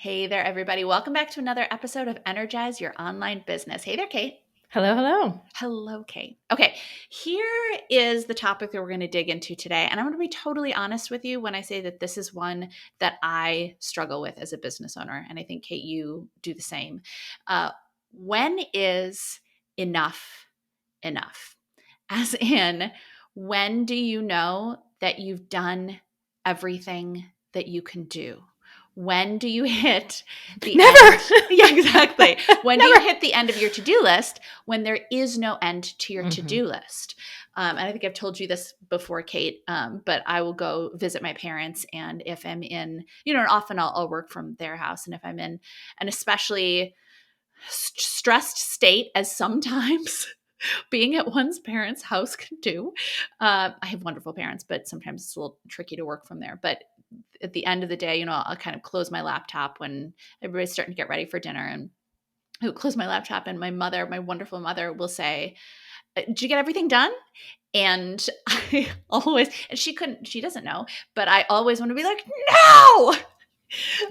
Hey there, everybody. Welcome back to another episode of Energize Your Online Business. Hey there, Kate. Hello, hello. Hello, Kate. Okay, here is the topic that we're going to dig into today. And I'm going to be totally honest with you when I say that this is one that I struggle with as a business owner. And I think, Kate, you do the same. When is enough enough? As in, when do you know that you've done everything that you can do? When do you hit the Never. end? Yeah, exactly. When do you Never. hit the end of your to-do list when there is no end to your to-do list? And I think I've told you this before, Kate, but I will go visit my parents. And if I'm in, and often I'll work from their house. And if I'm in an especially stressed state, as sometimes being at one's parents' house can do. I have wonderful parents, but sometimes it's a little tricky to work from there. But at the end of the day, I'll kind of close my laptop when everybody's starting to get ready for dinner, and I will close my laptop, and my mother, my wonderful mother, will say, "Did you get everything done?" And I always, and she doesn't know, but I always want to be like, "No!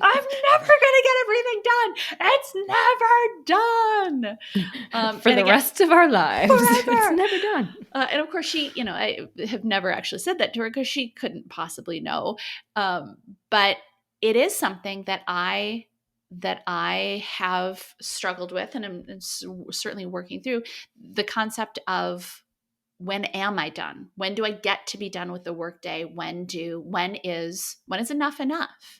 I'm never going to get everything done. It's never done." For the rest of our lives. Forever. It's never done. And of course, she, I have never actually said that to her because she couldn't possibly know. But it is something that I have struggled with, and I'm certainly working through the concept of, when am I done? When do I get to be done with the workday? When is enough enough?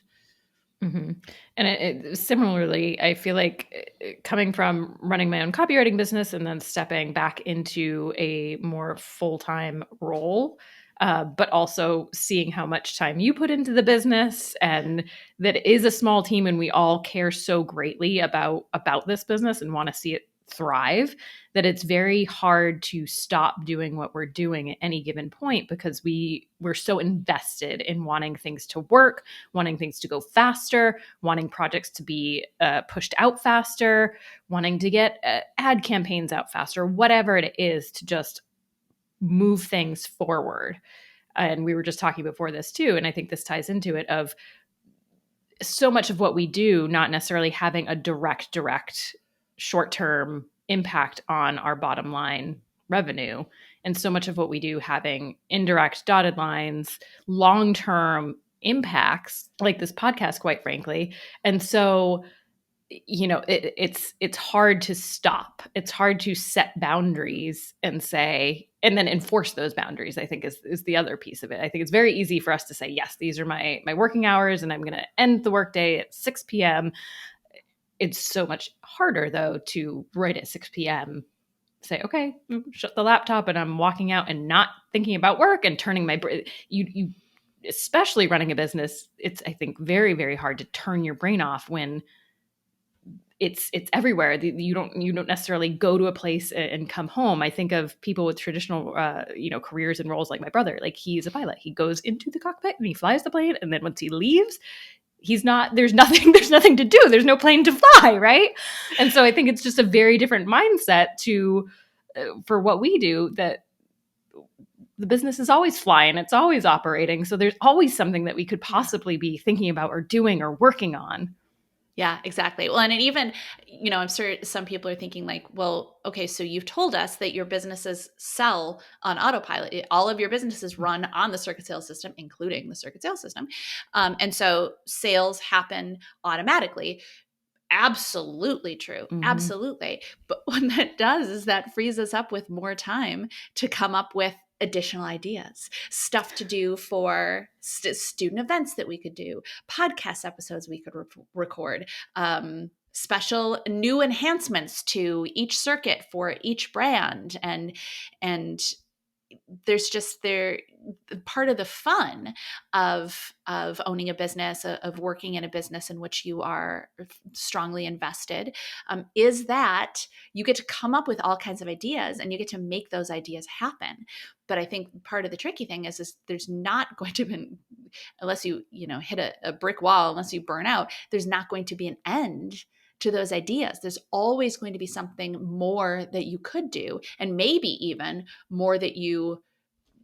Mm-hmm. And similarly, I feel like coming from running my own copywriting business and then stepping back into a more full-time role, but also seeing how much time you put into the business, and that it is a small team and we all care so greatly about this business and want to see it thrive, that it's very hard to stop doing what we're doing at any given point, because we're so invested in wanting things to work, wanting things to go faster, wanting projects to be pushed out faster, wanting to get ad campaigns out faster, whatever it is, to just move things forward. And we were just talking before this too, and I think this ties into it, of so much of what we do not necessarily having a direct short-term impact on our bottom line revenue, and so much of what we do having indirect dotted lines, long-term impacts, like this podcast, quite frankly. And so, it's hard to stop. It's hard to set boundaries and say, and then enforce those boundaries, I think is the other piece of it. I think it's very easy for us to say, yes, these are my working hours and I'm going to end the workday at 6 p.m. It's so much harder, though, to right at 6 p.m. say, okay, shut the laptop and I'm walking out and not thinking about work and turning my you especially running a business, it's, I think, very, very hard to turn your brain off when it's everywhere. You don't necessarily go to a place and come home. I think of people with traditional careers and roles, like my brother. Like, he's a pilot. He goes into the cockpit and he flies the plane, and then once he leaves, there's nothing to do. There's no plane to fly, right? And so I think it's just a very different mindset for what we do, that the business is always flying, it's always operating. So there's always something that we could possibly be thinking about or doing or working on. Yeah, exactly. Well, and it even, I'm sure some people are thinking like, well, okay, so you've told us that your businesses sell on autopilot. All of your businesses run on the circuit sales system, including the circuit sales system. And so sales happen automatically. Absolutely true. Mm-hmm. Absolutely. But what that does is that frees us up with more time to come up with additional ideas, stuff to do for student events that we could do, podcast episodes we could record, special new enhancements to each circuit for each brand. And there's just part of the fun of owning a business, of working in a business in which you are strongly invested, is that you get to come up with all kinds of ideas and you get to make those ideas happen. But I think part of the tricky thing is there's not going to be, unless you hit a brick wall, unless you burn out, there's not going to be an end to those ideas. There's always going to be something more that you could do, and maybe even more that you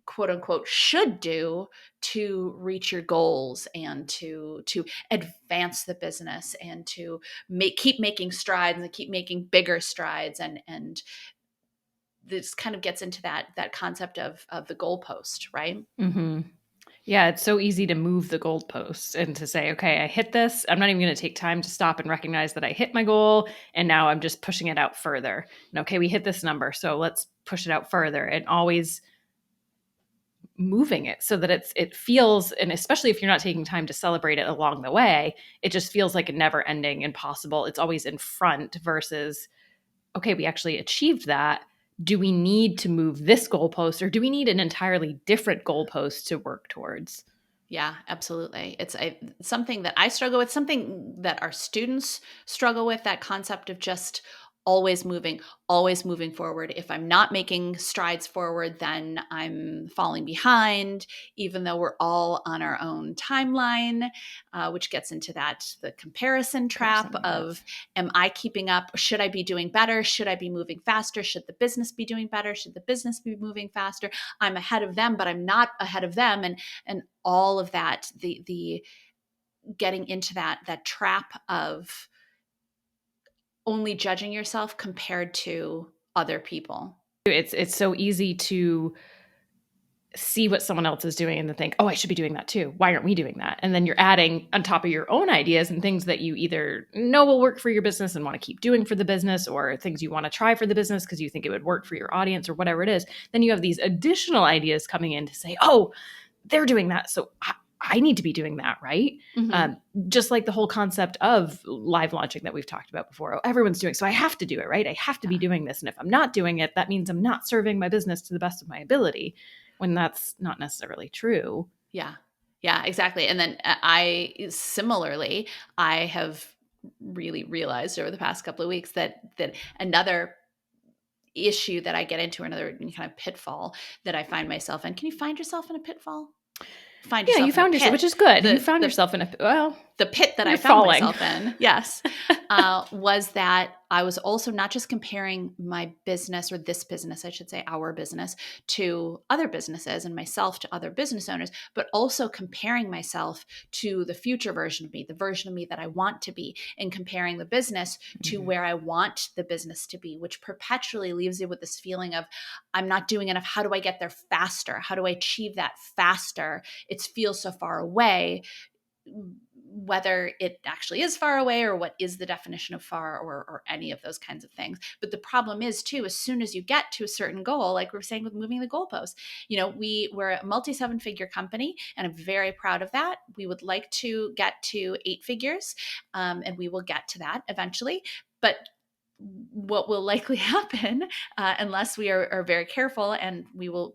quote unquote should do to reach your goals and to advance the business and to keep making strides and keep making bigger strides. And this kind of gets into that concept of the goalpost, right? Mm-hmm. Yeah, it's so easy to move the goalposts and to say, okay, I hit this. I'm not even going to take time to stop and recognize that I hit my goal. And now I'm just pushing it out further. And okay, we hit this number. So let's push it out further, and always moving it so that it feels, and especially if you're not taking time to celebrate it along the way, it just feels like a never ending impossible. It's always in front versus, okay, we actually achieved that. Do we need to move this goalpost, or do we need an entirely different goalpost to work towards? Yeah, absolutely. It's something that I struggle with, something that our students struggle with, that concept of just always moving forward. If I'm not making strides forward, then I'm falling behind, even though we're all on our own timeline, which gets into the comparison trap of, am I keeping up? Should I be doing better? Should I be moving faster? Should the business be doing better? Should the business be moving faster? I'm ahead of them, but I'm not ahead of them. And all of that, the getting into that trap of only judging yourself compared to other people. It's so easy to see what someone else is doing and then think, oh, I should be doing that too. Why aren't we doing that? And then you're adding on top of your own ideas and things that you either know will work for your business and want to keep doing for the business, or things you want to try for the business because you think it would work for your audience or whatever it is. Then you have these additional ideas coming in to say, oh, they're doing that, so I need to be doing that, right? Mm-hmm. Just like the whole concept of live launching that we've talked about before. Oh, everyone's doing it, so I have to do it, right? I have to be doing this. And if I'm not doing it, that means I'm not serving my business to the best of my ability, when that's not necessarily true. Yeah. Yeah, exactly. And then similarly, I have really realized over the past couple of weeks that another issue that I get into, another kind of pitfall that I find myself in. Can you find yourself in a pitfall? Find Yeah, yourself you in a found yourself, pit. which is good. You The found the yourself in a, well, the pit that I you're found falling. myself in, yes, was that I was also not just comparing my business, or this business, I should say, our business, to other businesses and myself to other business owners, but also comparing myself to the future version of me, the version of me that I want to be, and comparing the business to where I want the business to be, which perpetually leaves you with this feeling of, I'm not doing enough. How do I get there faster? How do I achieve that faster? It feels so far away, whether it actually is far away or what is the definition of far, or any of those kinds of things. But the problem is too, as soon as you get to a certain goal, like we were saying with moving the goalposts, we're a multi-7-figure company, and I'm very proud of that. We would like to get to 8 figures, and we will get to that eventually. But what will likely happen, unless we are very careful, and we will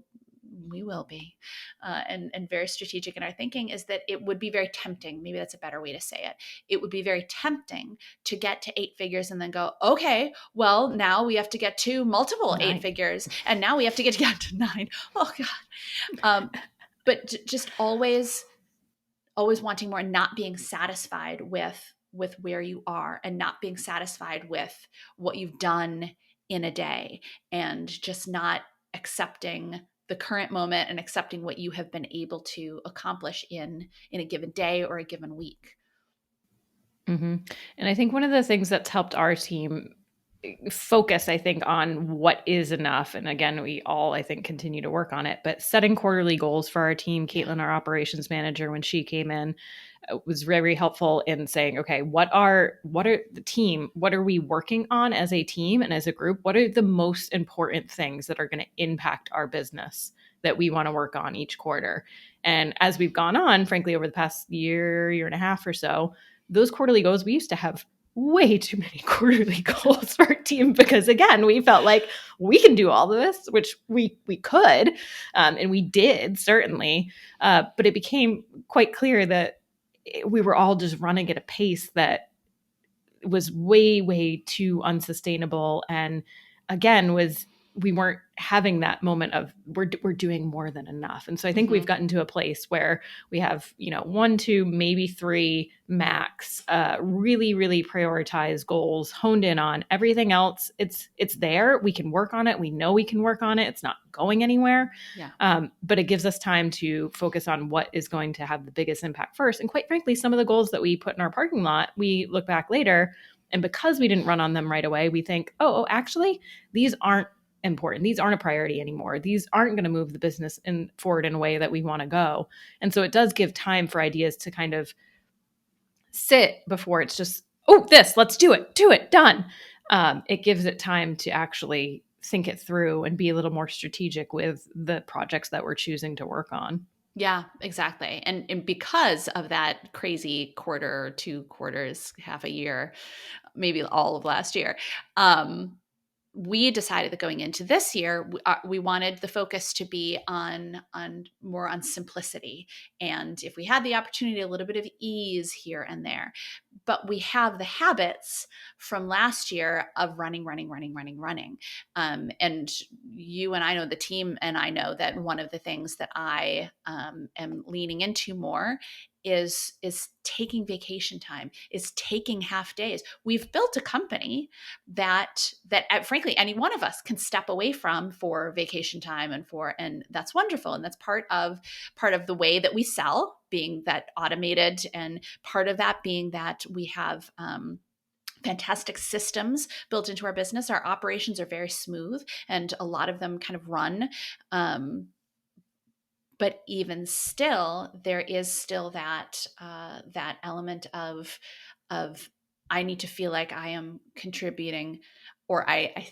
be, and very strategic in our thinking, is that it would be very tempting. Maybe that's a better way to say it. It would be very tempting to get to 8 figures and then go, okay, well, now we have to get to multiple 8 figures, and now we have to get to 9. Oh God. But just always wanting more, and not being satisfied with where you are, and not being satisfied with what you've done in a day, and just not accepting the current moment and accepting what you have been able to accomplish in a given day or a given week. Mm-hmm. And I think one of the things that's helped our team focus, I think, on what is enough. And again, we all, I think, continue to work on it, but setting quarterly goals for our team. Caitlin, our operations manager, when she came in, was very helpful in saying, okay, what are the team, what are we working on as a team and as a group? What are the most important things that are going to impact our business that we want to work on each quarter? And as we've gone on, frankly, over the past year and a half or so, those quarterly goals, we used to have way too many quarterly goals for our team, because again, we felt like we can do all of this, which we could, and we did, certainly, but it became quite clear that we were all just running at a pace that was way too unsustainable, and again was we weren't having that moment of we're doing more than enough. And so I think we've gotten to a place where we have, 1, 2, maybe 3 max, really, really prioritize goals, honed in on everything else. It's there. We can work on it. We know we can work on it. It's not going anywhere. Yeah. But it gives us time to focus on what is going to have the biggest impact first. And quite frankly, some of the goals that we put in our parking lot, we look back later, and because we didn't run on them right away, we think, actually, these aren't important. These aren't a priority anymore. These aren't going to move the business forward in a way that we want to go. And so it does give time for ideas to kind of sit before it's just, let's do it, done. It gives it time to actually think it through and be a little more strategic with the projects that we're choosing to work on. Yeah, exactly. And because of that crazy quarter, 2 quarters, half a year, maybe all of last year, we decided that going into this year, we wanted the focus to be on more on simplicity, and if we had the opportunity, a little bit of ease here and there. But we have the habits from last year of running. And you and I know, the team and I know, that one of the things that I am leaning into more is taking vacation time, is taking half days. We've built a company that frankly any one of us can step away from for vacation time, and that's wonderful, and that's part of the way that we sell, being that automated, and part of that being that we have fantastic systems built into our business. Our operations are very smooth, and a lot of them kind of run. But even still, there is still that element of I need to feel like I am contributing, or I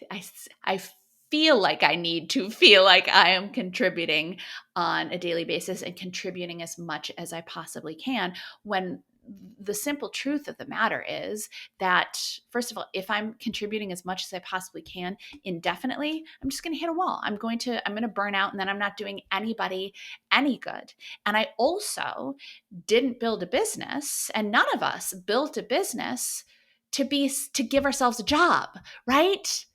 feel like I need to feel like I am contributing on a daily basis, and contributing as much as I possibly can, when the simple truth of the matter is that, first of all, if I'm contributing as much as I possibly can indefinitely, I'm just going to hit a wall. I'm going to burn out, and then I'm not doing anybody any good. And I also didn't build a business, and none of us built a business to give ourselves a job, right?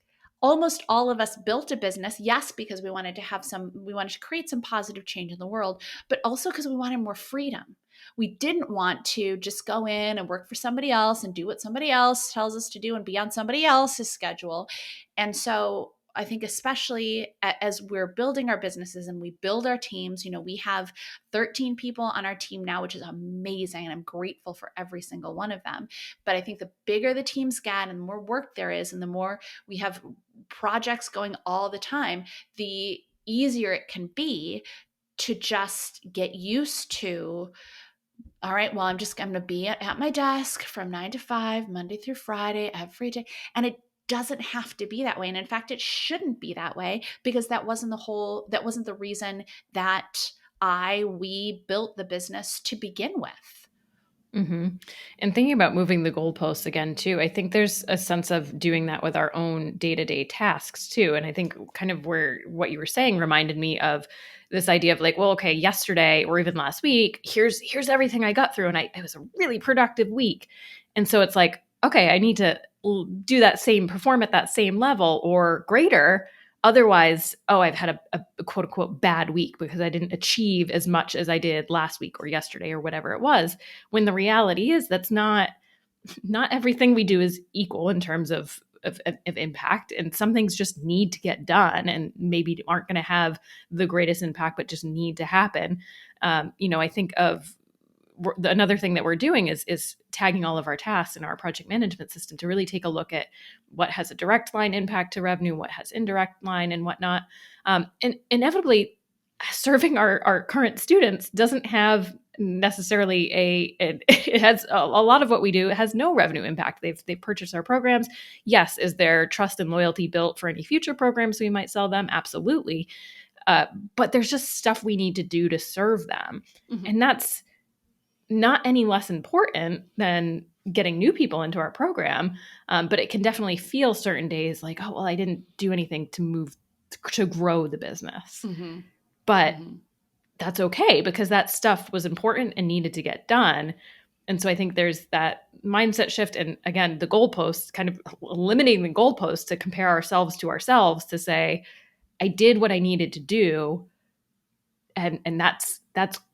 Almost all of us built a business, yes, because we wanted to create some positive change in the world, but also because we wanted more freedom. We didn't want to just go in and work for somebody else and do what somebody else tells us to do and be on somebody else's schedule. And so I think, especially as we're building our businesses and we build our teams, we have 13 people on our team now, which is amazing. And I'm grateful for every single one of them. But I think the bigger the teams get and the more work there is, and the more we have projects going all the time, the easier it can be to just get used to, all right, well, I'm going to be at my desk from 9 to 5, Monday through Friday, every day. And it doesn't have to be that way. And in fact, it shouldn't be that way, because that wasn't the reason that we built the business to begin with. Mm-hmm. And thinking about moving the goalposts again, too, I think there's a sense of doing that with our own day-to-day tasks, too. And I think kind of where what you were saying reminded me of this idea of like, well, okay, yesterday or even last week, here's everything I got through. And it was a really productive week. And so it's like, okay, I need to perform at that same level or greater. Otherwise, I've had a quote unquote bad week because I didn't achieve as much as I did last week or yesterday or whatever it was. When the reality is that's not everything we do is equal in terms of impact, and some things just need to get done and maybe aren't going to have the greatest impact, but just need to happen. I think of another thing that we're doing is tagging all of our tasks in our project management system to really take a look at what has a direct line impact to revenue, what has indirect line and whatnot. And inevitably, serving our current students doesn't have necessarily it has a lot of what we do. It has no revenue impact. They've purchased our programs. Yes. Is there trust and loyalty built for any future programs we might sell them? Absolutely. But there's just stuff we need to do to serve them. Mm-hmm. And that's not any less important than getting new people into our program. But it can definitely feel certain days like, I didn't do anything to grow the business. Mm-hmm. But that's okay, because that stuff was important and needed to get done. And so I think there's that mindset shift. And again, the goalposts, kind of eliminating the goalposts to compare ourselves to say, I did what I needed to do. And that's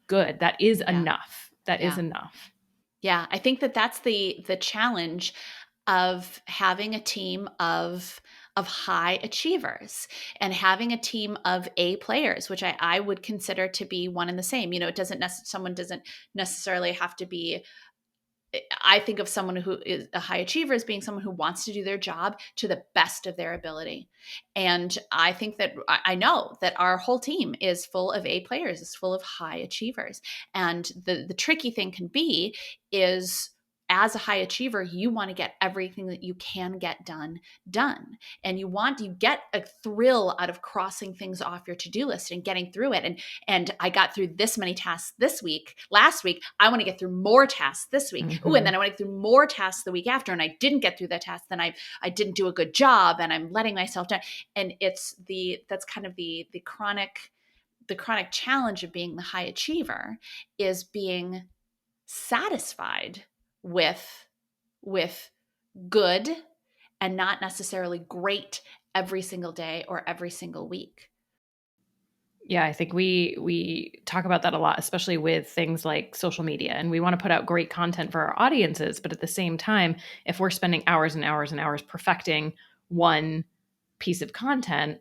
good. That is enough. That is enough. Yeah. I think that that's the challenge of having a team of high achievers and having a team of A players, which I would consider to be one and the same. It doesn't someone doesn't necessarily have to be. I think of someone who is a high achiever as being someone who wants to do their job to the best of their ability. And I think that I know that our whole team is full of A players, is full of high achievers. And the tricky thing can be is, as a high achiever, you want to get everything that you can get done. And you get a thrill out of crossing things off your to-do list and getting through it. And I got through this many tasks last week, I want to get through more tasks this week. Mm-hmm. Oh, and then I want to get through more tasks the week after, and I didn't get through that task, then I didn't do a good job, and I'm letting myself down. And that's kind of the chronic challenge of being the high achiever, is being satisfied with good and not necessarily great every single day or every single week. Yeah, I think we talk about that a lot, especially with things like social media. And we want to put out great content for our audiences, but at the same time, if we're spending hours and hours and hours perfecting one piece of content,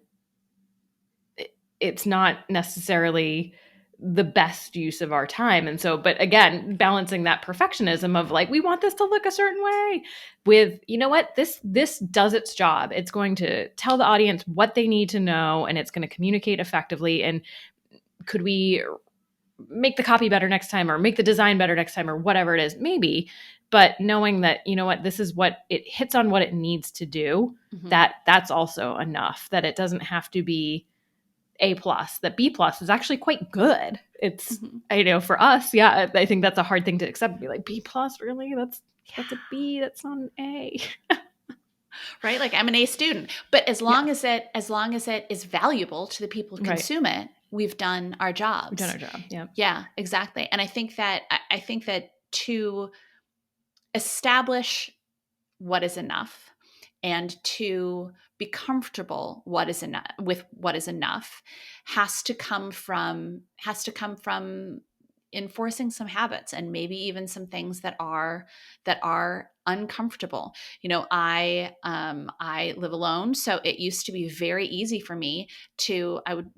it's not necessarily the best use of our time. And so, but again, balancing that perfectionism of like, we want this to look a certain way with, you know what, this does its job. It's going to tell the audience what they need to know, and it's going to communicate effectively. And could we make the copy better next time, or make the design better next time, or whatever it is, maybe. But knowing that, you know what, this is what it hits on, what it needs to do, Mm-hmm. that's also enough. That it doesn't have to be A+, that B+ is actually quite good. It's, for us, I think that's a hard thing to accept. Be like, B+, really? That's a B, that's not an A. Right? Like, I'm an A student, but as long as it is valuable to the people who consume it, we've done our jobs. We've done our job. Yeah. Yeah, exactly. And I think that to establish what is enough and to be comfortable with what is enough has to come from enforcing some habits, and maybe even some things that are uncomfortable. I live alone, so it used to be very easy for me I would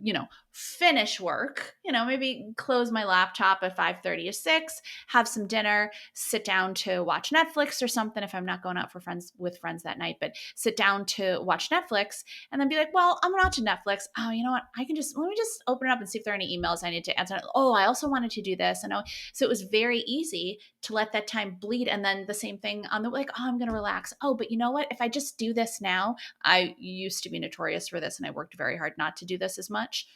finish work, maybe close my laptop at 5:30 or 6, have some dinner, sit down to watch Netflix or something if I'm not going out with friends that night, but sit down to watch Netflix, and then be like, well, I'm watching Netflix. Oh, you know what? Let me just open it up and see if there are any emails I need to answer. Oh, I also wanted to do this. So it was very easy to let that time bleed. And then the same thing on oh, I'm going to relax. Oh, but you know what? If I just do this now, I used to be notorious for this, and I worked very hard not to do this as much.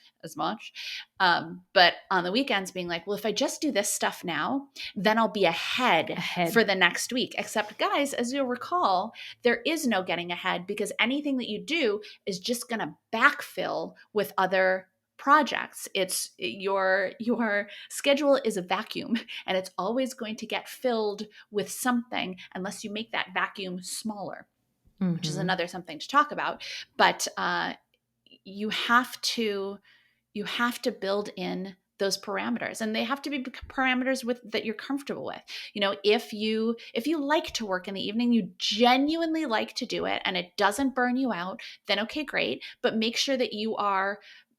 But on the weekends, being like, well, if I just do this stuff now, then I'll be ahead for the next week. Except, guys, as you'll recall, there is no getting ahead, because anything that you do is just going to backfill with other projects. It's your schedule is a vacuum, and it's always going to get filled with something unless you make that vacuum smaller, which is another something to talk about. But you have to build in those parameters, and they have to be parameters that you're comfortable with. If you like to work in the evening, you genuinely like to do it, and it doesn't burn you out, then okay, great. But make sure that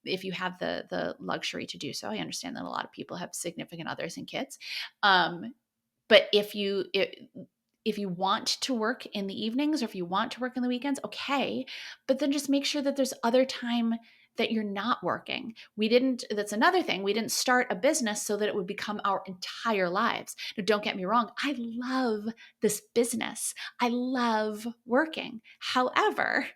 if you have the luxury to do so. I understand that a lot of people have significant others and kids. But if you want to work in the evenings, or if you want to work in the weekends, okay. But then just make sure that there's other time that you're not working. That's another thing. We didn't start a business so that it would become our entire lives. Now, don't get me wrong. I love this business. I love working. However,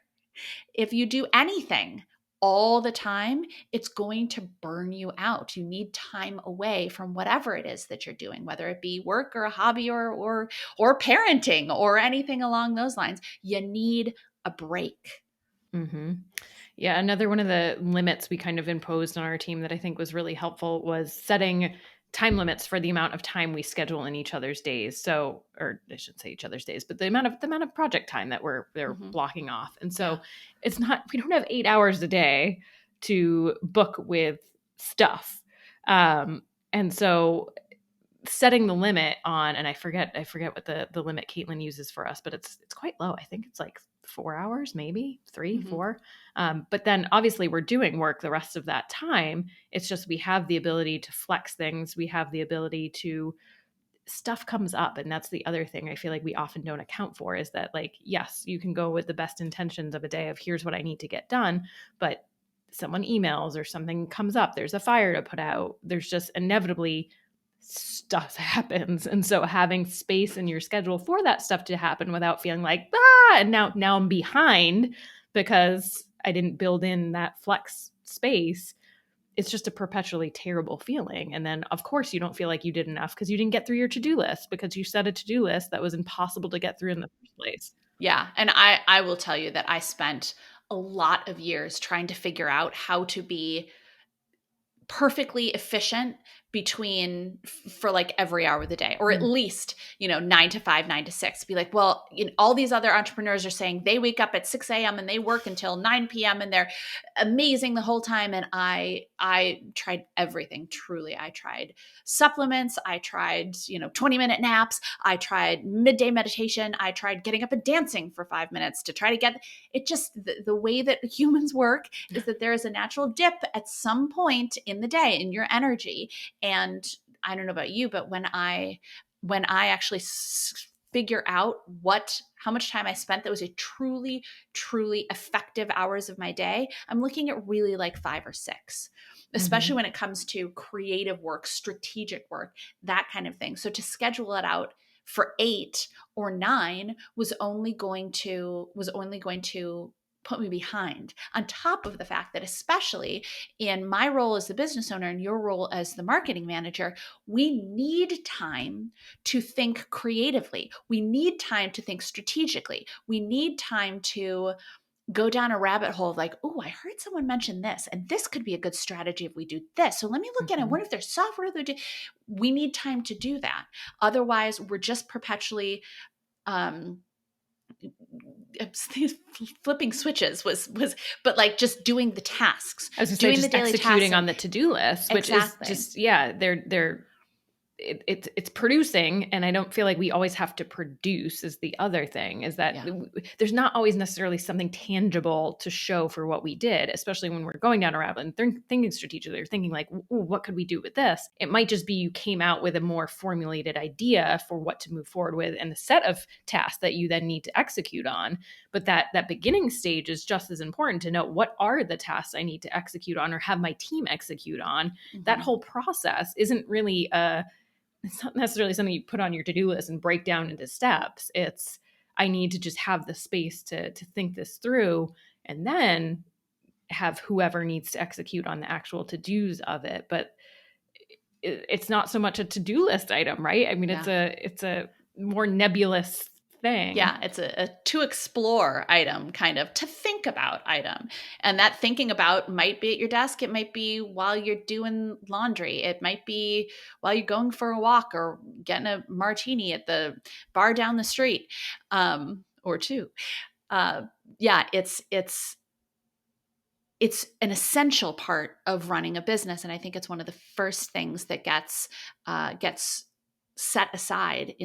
if you do anything all the time, it's going to burn you out. You need time away from whatever it is that you're doing, whether it be work or a hobby or parenting or anything along those lines. You need a break. Mm-hmm. Yeah, another one of the limits we kind of imposed on our team that I think was really helpful was setting time limits for the amount of time we schedule in each other's days. So, or I shouldn't say each other's days, but the amount of project time that they're Mhm. blocking off. And so Yeah. it's not, we don't have 8 hours a day to book with stuff. And so setting the limit on, and I forget what the limit Caitlin uses for us, but it's quite low. I think it's like 4 hours, maybe 3, Mhm. 4. But then obviously we're doing work the rest of that time. It's just we have the ability to flex things. We have the ability to, stuff comes up. And that's the other thing I feel like we often don't account for, is that, like, yes, you can go with the best intentions of a day of here's what I need to get done, but someone emails or something comes up, there's a fire to put out, there's just inevitably stuff happens. And so having space in your schedule for that stuff to happen without feeling like, and now I'm behind because I didn't build in that flex space, it's just a perpetually terrible feeling. And then, of course, you don't feel like you did enough because you didn't get through your to-do list, because you set a to-do list that was impossible to get through in the first place. Yeah. And I will tell you that I spent a lot of years trying to figure out how to be perfectly efficient between for like every hour of the day, or at least 9 to 5, 9 to 6. Be like, well, all these other entrepreneurs are saying they wake up at 6 a.m. and they work until 9 p.m. and they're amazing the whole time. And I tried everything. Truly, I tried supplements, I tried 20-minute naps, I tried midday meditation, I tried getting up and dancing for 5 minutes to try to get it. Just the way that humans work is that there is a natural dip at some point in the day in your energy. And I don't know about you, but when I actually figure out how much time I spent that was a truly, truly effective hours of my day, I'm looking at really like 5 or 6, especially when it comes to creative work, strategic work, that kind of thing. So to schedule it out for 8 or 9 was only going to put me behind, on top of the fact that, especially in my role as the business owner and your role as the marketing manager, we need time to think creatively. We need time to think strategically. We need time to go down a rabbit hole of like, oh, I heard someone mention this, and this could be a good strategy if we do this. So let me look at it. What if there's software they do? We need time to do that. Otherwise, we're just perpetually flipping switches but like just doing the tasks, I was going to say, doing the just daily executing tasks. on the to-do list, which Exactly. is just, yeah, it's producing. And I don't feel like we always have to produce, is the other thing, is that there's not always necessarily something tangible to show for what we did, especially when we're going down a rabbit and thinking strategically, or thinking like, ooh, what could we do with this? It might just be you came out with a more formulated idea for what to move forward with and the set of tasks that you then need to execute on. But that beginning stage is just as important, to know what are the tasks I need to execute on or have my team execute on. Mm-hmm. That whole process isn't really it's not necessarily something you put on your to-do list and break down into steps. It's, I need to just have the space to think this through, and then have whoever needs to execute on the actual to-dos of it. But it's not so much a to-do list item, right? I mean, it's a more nebulous thing. Yeah, it's a to explore item, kind of to think about item. And that thinking about might be at your desk. It might be while you're doing laundry. It might be while you're going for a walk or getting a martini at the bar down the street, or two. Yeah, it's an essential part of running a business. And I think it's one of the first things that gets set aside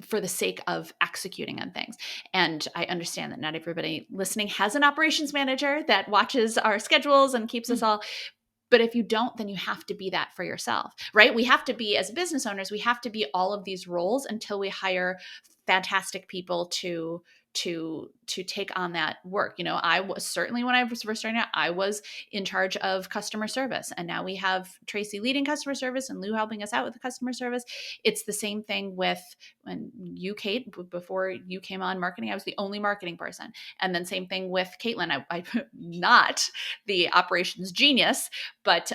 for the sake of executing on things. And I understand that not everybody listening has an operations manager that watches our schedules and keeps us all. But if you don't, then you have to be that for yourself, right? We have to be, as business owners, we have to be all of these roles until we hire fantastic people to take on that work. I was certainly, when I was first starting out, I was in charge of customer service, and now we have Tracy leading customer service and Lou helping us out with the customer service. It's the same thing with when you, Kate, before you came on marketing, I was the only marketing person, and then same thing with Caitlin. I not the operations genius, but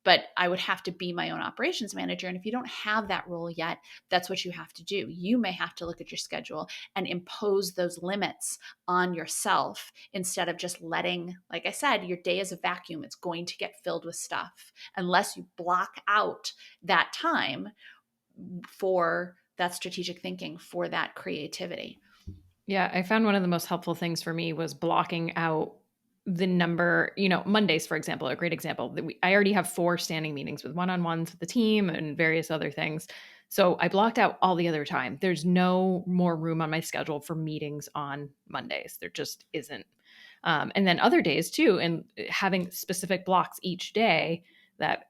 but I would have to be my own operations manager. And if you don't have that role yet, that's what you have to do. You may have to look at your schedule and impose those limits on yourself instead of just letting, like I said, your day is a vacuum. It's going to get filled with stuff unless you block out that time for that strategic thinking, for that creativity. Yeah, I found one of the most helpful things for me was blocking out the number, Mondays, for example, a great example. I already have 4 standing meetings with one-on-ones with the team and various other things. So I blocked out all the other time. There's no more room on my schedule for meetings on Mondays. There just isn't. And then other days too, and having specific blocks each day that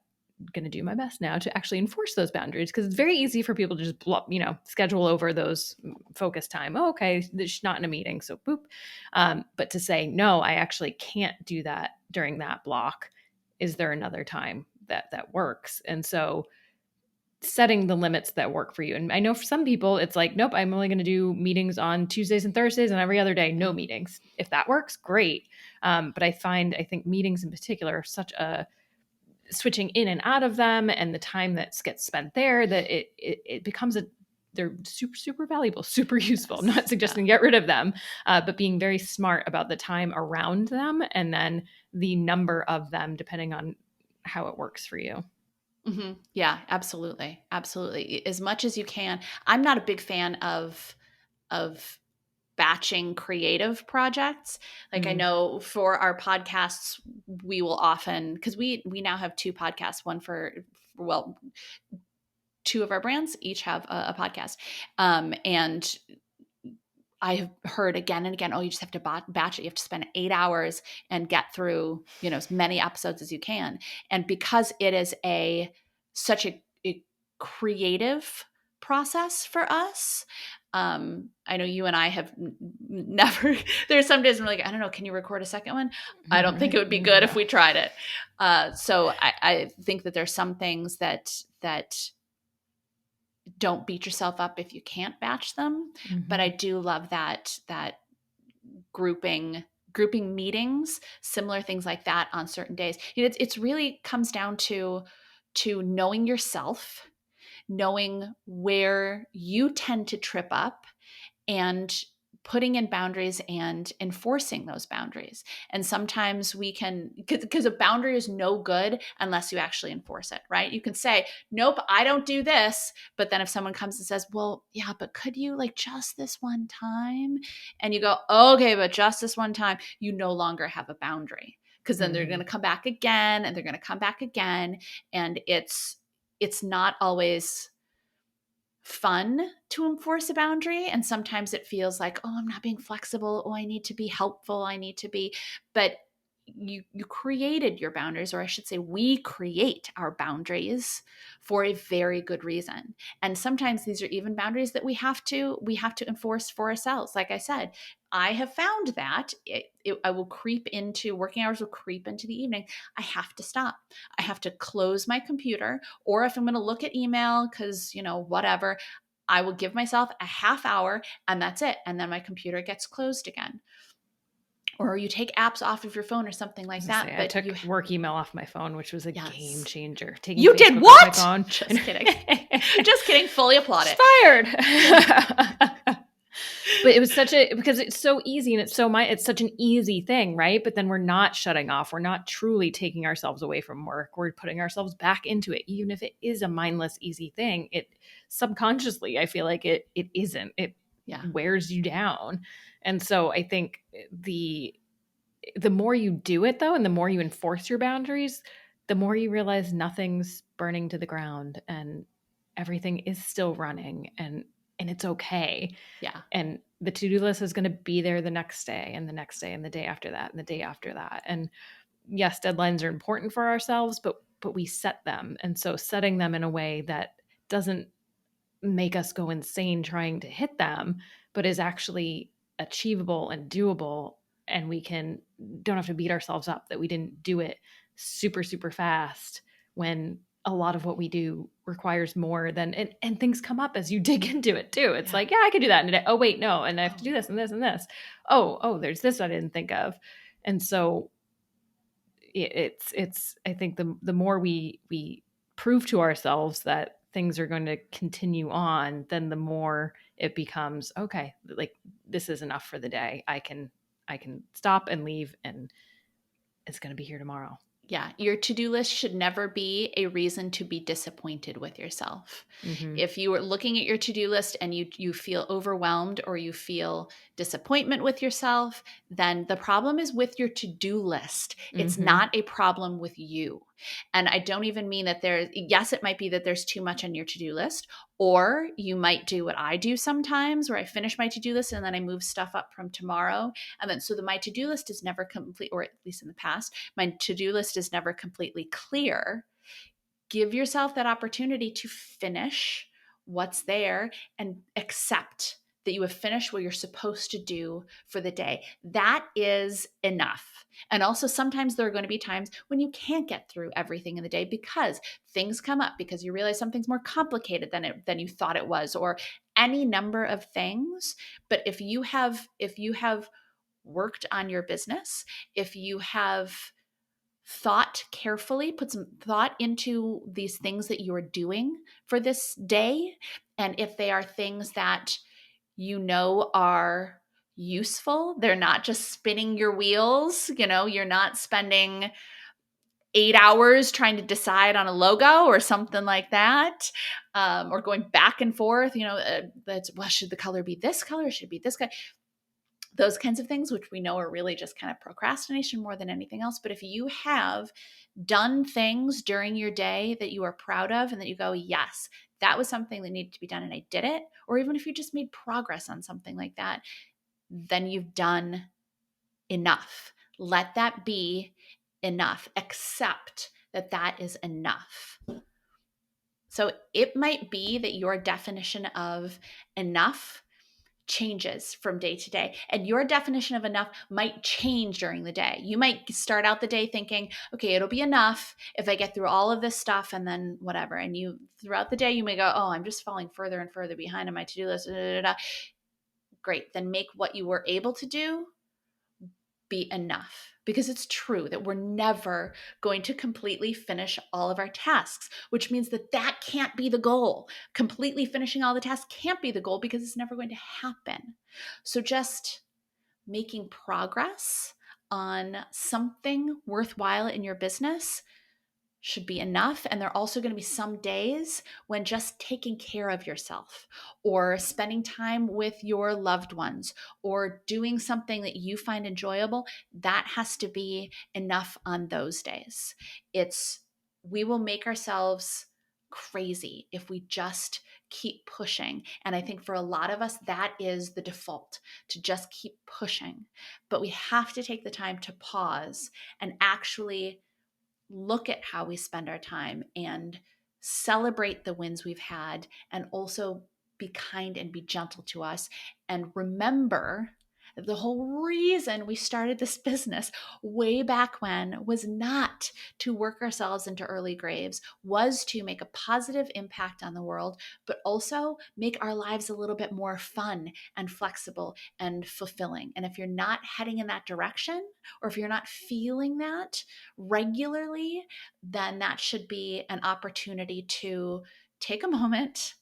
going to do my best now to actually enforce those boundaries, because it's very easy for people to just schedule over those focus time. Oh, okay, she's not in a meeting, so boop. But to say, no, I actually can't do that during that block. Is there another time that works? And so setting the limits that work for you. And I know for some people, it's like, nope, I'm only going to do meetings on Tuesdays and Thursdays, and every other day, no meetings. If that works, great. But I think meetings in particular are such a switching in and out of them, and the time that gets spent there, that it becomes they're super, super valuable, super useful. I'm not suggesting get rid of them, but being very smart about the time around them, and then the number of them depending on how it works for you. Mm-hmm. Yeah, absolutely. Absolutely. As much as you can. I'm not a big fan of batching creative projects. Like I know for our podcasts, we will often, because we now have 2 podcasts, one for, well, 2 of our brands each have a podcast. And I have heard again and again, oh, you just have to batch it. You have to spend 8 hours and get through, as many episodes as you can. And because it is such a creative process for us, I know you and I have never, there's some days I'm like, I don't know, can you record a second one? I don't think it would be good if we tried it. So I think that there's some things that don't beat yourself up if you can't batch them. Mm-hmm. But I do love that grouping meetings, similar things like that on certain days. It's really comes down to knowing yourself, knowing where you tend to trip up, and putting in boundaries and enforcing those boundaries. And sometimes we can, because a boundary is no good unless you actually enforce it, right? You can say, nope, I don't do this. But then if someone comes and says, well, yeah, but could you just this one time? And you go, okay, but just this one time, you no longer have a boundary, because then they're going to come back again, and they're going to come back again. And it's not always fun to enforce a boundary, and sometimes it feels like, oh, I'm not being flexible, oh, I need to be helpful, I need to be, but you created your boundaries, or I should say we create our boundaries for a very good reason. And sometimes these are even boundaries that we have to enforce for ourselves. Like I said, I have found that I will creep into working hours, will creep into the evening. I have to stop. I have to close my computer, or if I'm going to look at email, because whatever, I will give myself a half hour, and that's it. And then my computer gets closed again. Or you take apps off of your phone or something like that. I took work email off my phone, which was a game changer. Taking you Facebook did what? Off my phone. Just kidding. Just kidding. Fully applaud it. Fired. But it was because it's so easy, and it's such an easy thing, right? But then we're not shutting off. We're not truly taking ourselves away from work. We're putting ourselves back into it. Even if it is a mindless, easy thing, it subconsciously, I feel like it isn't. It wears you down. And so I think the more you do it, though, and the more you enforce your boundaries, the more you realize nothing's burning to the ground, and everything is still running, and it's okay. Yeah. And the to-do list is going to be there the next day, and the next day, and the day after that, and the day after that. And yes, deadlines are important for ourselves, but we set them. And so setting them in a way that doesn't make us go insane trying to hit them, but is actually achievable and doable. And we don't have to beat ourselves up that we didn't do it super, super fast, when a lot of what we do requires more than, and things come up as you dig into it too. It's like, yeah, I could do that in a day. Oh, wait, no. And I have to do this and this and this. Oh, there's this I didn't think of. And so I think the more we prove to ourselves that things are going to continue on, then the more it becomes, okay, like this is enough for the day. I can stop and leave, and it's going to be here tomorrow. Yeah, your to-do list should never be a reason to be disappointed with yourself. Mm-hmm. If you are looking at your to-do list and you feel overwhelmed or you feel disappointment with yourself, then the problem is with your to-do list. It's Mm-hmm. not a problem with you. And I don't even mean that yes, it might be that there's too much on your to-do list, or you might do what I do sometimes where I finish my to-do list and then I move stuff up from tomorrow. And then my to-do list is never complete, or at least in the past, my to-do list is never completely clear. Give yourself that opportunity to finish what's there and accept that you have finished what you're supposed to do for the day. That is enough. And also, sometimes there are going to be times when you can't get through everything in the day because things come up, because you realize something's more complicated than you thought it was, or any number of things. But if you have worked on your business, if you have thought carefully, put some thought into these things that you are doing for this day, and if they are things that you know are useful, they're not just spinning your wheels, you're not spending 8 hours trying to decide on a logo or something like that, or going back and forth, should the color be this color? Should it be this color? Those kinds of things, which we know are really just kind of procrastination more than anything else. But if you have done things during your day that you are proud of and that you go, yes, that was something that needed to be done and I did it, or even if you just made progress on something like that, then you've done enough. Let that be enough. Accept that that is enough. So it might be that your definition of enough changes from day to day, and your definition of enough might change during the day. You might start out the day thinking, okay, it'll be enough if I get through all of this stuff and then whatever. And you, throughout the day, you may go, oh, I'm just falling further and further behind on my to-do list. Great. Then make what you were able to do be enough, because it's true that we're never going to completely finish all of our tasks, which means that can't be the goal. Completely finishing all the tasks can't be the goal because it's never going to happen. So just making progress on something worthwhile in your business should be enough. And there are also going to be some days when just taking care of yourself, or spending time with your loved ones, or doing something that you find enjoyable, that has to be enough on those days. We will make ourselves crazy if we just keep pushing. And I think for a lot of us, that is the default, to just keep pushing. But we have to take the time to pause and actually look at how we spend our time and celebrate the wins we've had, and also be kind and be gentle to us. And remember, the whole reason we started this business way back when was not to work ourselves into early graves, was to make a positive impact on the world, but also make our lives a little bit more fun and flexible and fulfilling. And if you're not heading in that direction, or if you're not feeling that regularly, then that should be an opportunity to take a moment,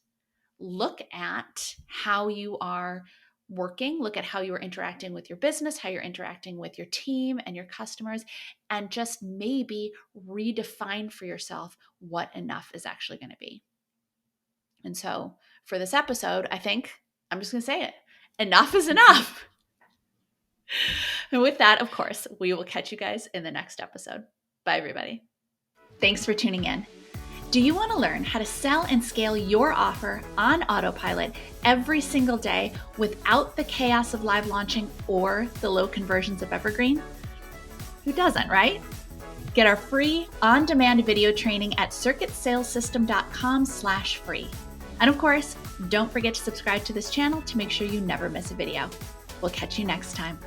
look at how you are working, look at how you are interacting with your business, how you're interacting with your team and your customers, and just maybe redefine for yourself what enough is actually going to be. And so for this episode, I think I'm just going to say it. Enough is enough. And with that, of course, we will catch you guys in the next episode. Bye, everybody. Thanks for tuning in. Do you want to learn how to sell and scale your offer on autopilot every single day without the chaos of live launching or the low conversions of Evergreen? Who doesn't, right? Get our free on-demand video training at circuitsalessystem.com/free. And of course, don't forget to subscribe to this channel to make sure you never miss a video. We'll catch you next time.